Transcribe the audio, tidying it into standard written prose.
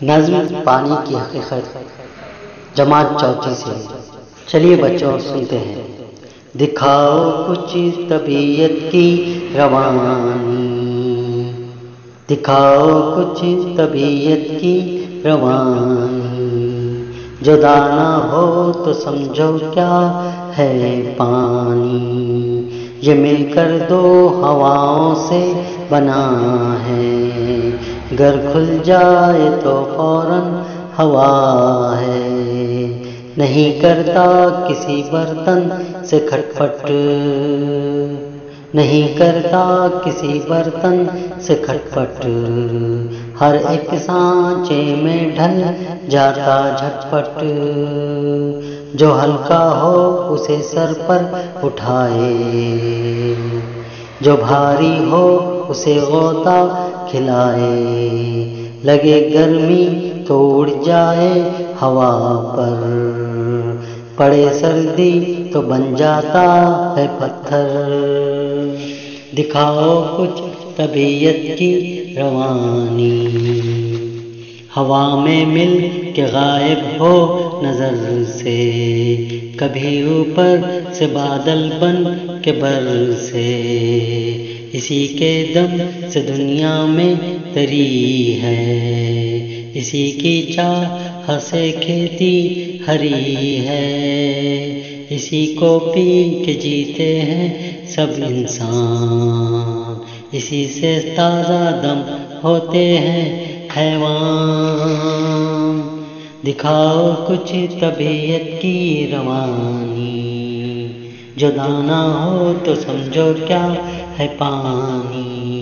نظم پانی کی حقیقت جماعت چوتھی سے۔ چلیے بچوں سنتے ہیں۔ دکھاؤ کچھ طبیعت کی روانی، دکھاؤ کچھ طبیعت کی روانی، جو دانا ہو تو سمجھو کیا ہے پانی، یہ مل کر دو ہواؤں سے بنا ہے، گر کھل جائے تو فوراً ہوا ہے، نہیں کرتا کسی برتن سے کھٹ پٹ، نہیں کرتا کسی برتن سے کھٹ پٹ، ہر ایک سانچے میں ڈھل جاتا جھٹ پٹ، جو ہلکا ہو اسے سر پر اٹھائے، جو بھاری ہو اسے غوطہ کھلائے، لگے گرمی تو اڑ جائے ہوا پر، پڑے سردی تو بن جاتا ہے پتھر، دکھاؤ کچھ طبیعت کی روانی، ہوا میں مل کے غائب ہو نظر سے، کبھی اوپر سے بادل بن کے برسے، اسی کے دم سے دنیا میں تری ہے، اسی کی چاہ سے کھیتی ہری ہے، اسی کو پی کے جیتے ہیں سب انسان، اسی سے تازہ دم ہوتے ہیں حیوان، دکھاؤ کچھ طبیعت کی روانی، جو دانا ہو تو سمجھو کیا ہے پانی،